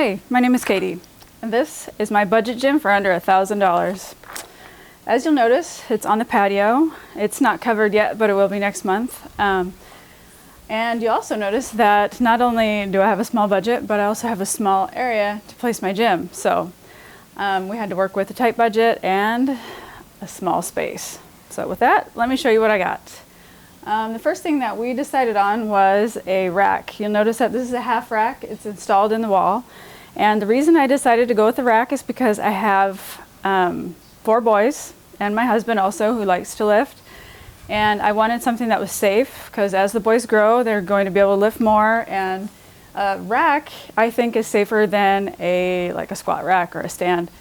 Hi, my name is Katie, and this is my budget gym for under $1,000. As you'll notice, it's on the patio. It's not covered yet, but it will be next month. And you'll also notice that not only do I have a small budget, but I also have a small area to place my gym. So we had to work with a tight budget and a small space. So with that, let me show you what I got. The first thing that we decided on was a rack. You'll notice that this is a half rack. It's installed in the wall. And the reason I decided to go with the rack is because I have 4 boys and my husband also who likes to lift. And I wanted something that was safe because as the boys grow, they're going to be able to lift more. And a rack, I think, is safer than like a squat rack or a stand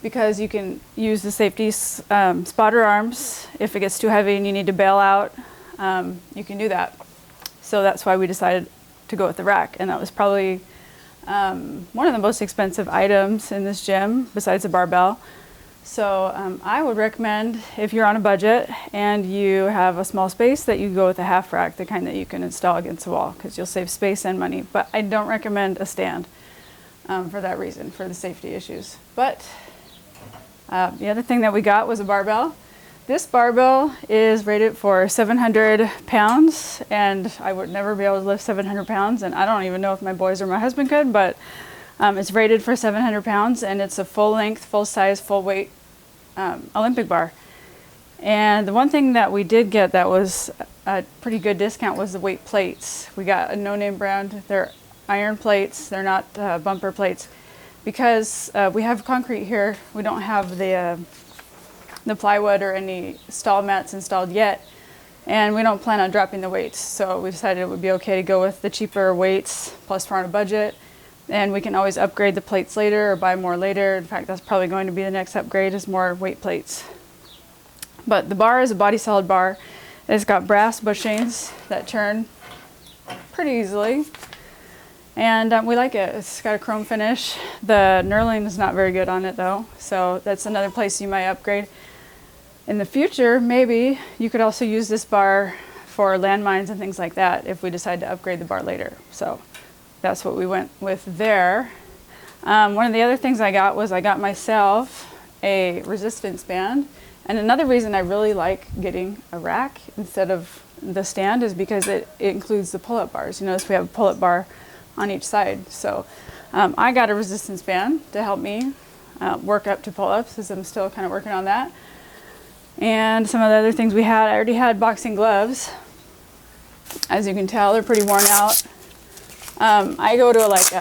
because you can use the safety spotter arms. If it gets too heavy and you need to bail out, you can do that. So that's why we decided to go with the rack. And that was probably one of the most expensive items in this gym besides the barbell. So I would recommend, if you're on a budget and you have a small space, that you go with a half rack, the kind that you can install against the wall, because you'll save space and money. But I don't recommend a stand for that reason, for the safety issues. But the other thing that we got was a barbell. This barbell is rated for 700 pounds, and I would never be able to lift 700 pounds, and I don't even know if my boys or my husband could, but it's rated for 700 pounds, and it's a full-length, full-size, full-weight Olympic bar. And the one thing that we did get that was a pretty good discount was the weight plates. We got a no-name brand. They're iron plates. They're not bumper plates. Because we have concrete here, we don't have the plywood or any stall mats installed yet, and we don't plan on dropping the weights. So we decided it would be okay to go with the cheaper weights, plus we're on a budget. And we can always upgrade the plates later or buy more later. In fact, that's probably going to be the next upgrade, is more weight plates. But the bar is a body solid bar. It's got brass bushings that turn pretty easily. And we like it. It's got a chrome finish. The knurling is not very good on it though. So that's another place you might upgrade. In the future, maybe you could also use this bar for landmines and things like that if we decide to upgrade the bar later. So that's what we went with there. One of the other things I got was I got myself a resistance band. And another reason I really like getting a rack instead of the stand is because it includes the pull-up bars. You notice we have a pull-up bar on each side. So I got a resistance band to help me work up to pull-ups, because I'm still kind of working on that. And some of the other things we had, I already had boxing gloves. As you can tell, they're pretty worn out. I go to like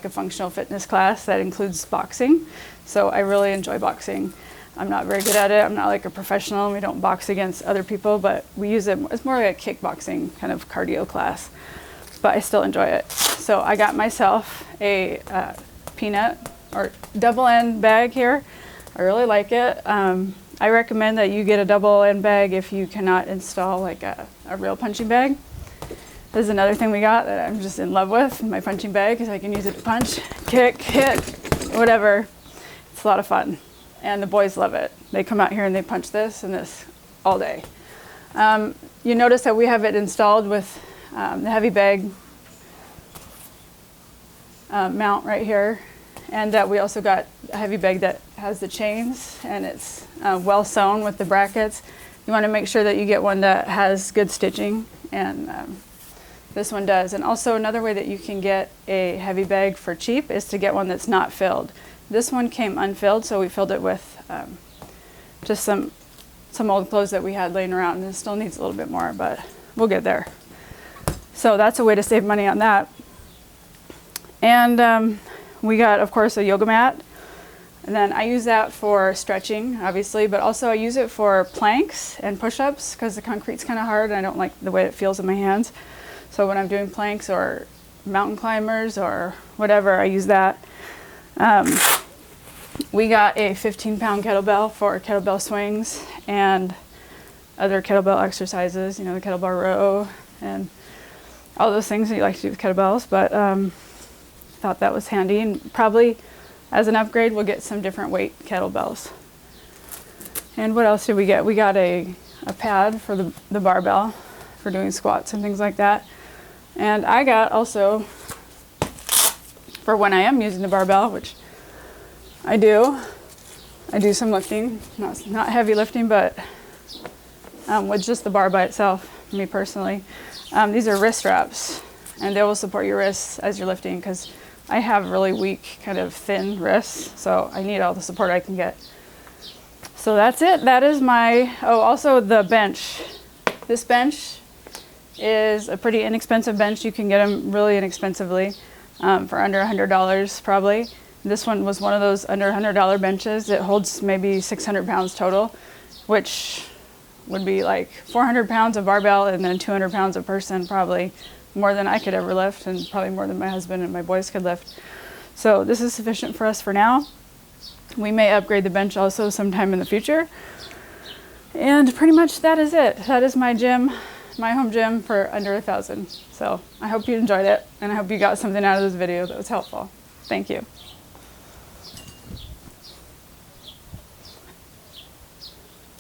a functional fitness class that includes boxing. So I really enjoy boxing. I'm not very good at it. I'm not like a professional. We don't box against other people, but we use it. It's more like a kickboxing kind of cardio class, but I still enjoy it. So I got myself a peanut or double end bag here. I really like it. I recommend that you get a double end bag if you cannot install like a real punching bag. This is another thing we got that I'm just in love with, my punching bag, because I can use it to punch, kick, hit, whatever. It's a lot of fun. And the boys love it. They come out here and they punch this and this all day. You notice that we have it installed with the heavy bag mount right here. And that we also got a heavy bag that has the chains, and it's well sewn with the brackets. You want to make sure that you get one that has good stitching, and this one does. And also another way that you can get a heavy bag for cheap is to get one that's not filled. This one came unfilled, so we filled it with just some old clothes that we had laying around, and it still needs a little bit more, but we'll get there. So that's a way to save money on that. And we got, of course, a yoga mat. And then I use that for stretching, obviously, but also I use it for planks and push-ups because the concrete's kind of hard and I don't like the way it feels in my hands. So when I'm doing planks or mountain climbers or whatever, I use that. We got a 15-pound kettlebell for kettlebell swings and other kettlebell exercises, you know, the kettlebell row and all those things that you like to do with kettlebells. But thought that was handy, and probably as an upgrade we'll get some different weight kettlebells. And what else did we get? We got a pad for the barbell for doing squats and things like that. And I got also for when I am using the barbell, which I do. I do some lifting, not heavy lifting, but with just the bar by itself, me personally. These are wrist straps, and they will support your wrists as you're lifting, because I have really weak, kind of thin wrists, so I need all the support I can get. So that's it. That is my, oh, also the bench. This bench is a pretty inexpensive bench. You can get them really inexpensively for under $100 probably. This one was one of those under $100 benches. It holds maybe 600 pounds total, which would be like 400 pounds of barbell and then 200 pounds a person, probably more than I could ever lift, and probably more than my husband and my boys could lift. So this is sufficient for us for now. We may upgrade the bench also sometime in the future. And pretty much that is it. That is my gym, my home gym for under $1,000. So I hope you enjoyed it, and I hope you got something out of this video that was helpful. Thank you.